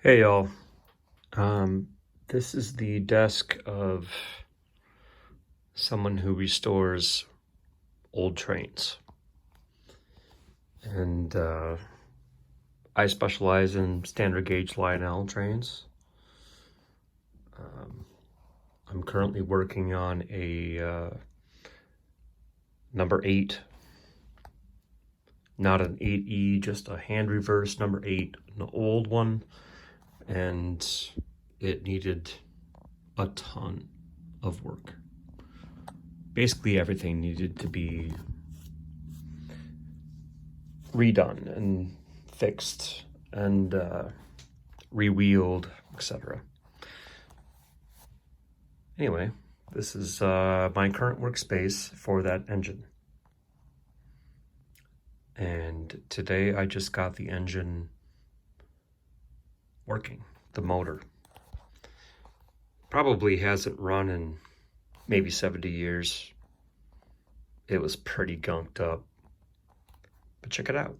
Hey y'all, this is the desk of someone who restores old trains. And I specialize in standard gauge Lionel trains. I'm currently working on a number 8, not an 8E, just a hand reverse number 8, an old one. And it needed a ton of work. Basically everything needed to be redone and fixed and re-wheeled, etc. Anyway, this is my current workspace for that engine. And today I just got the engine working, the motor. Probably hasn't run in maybe 70 years. It was pretty gunked up, but check it out.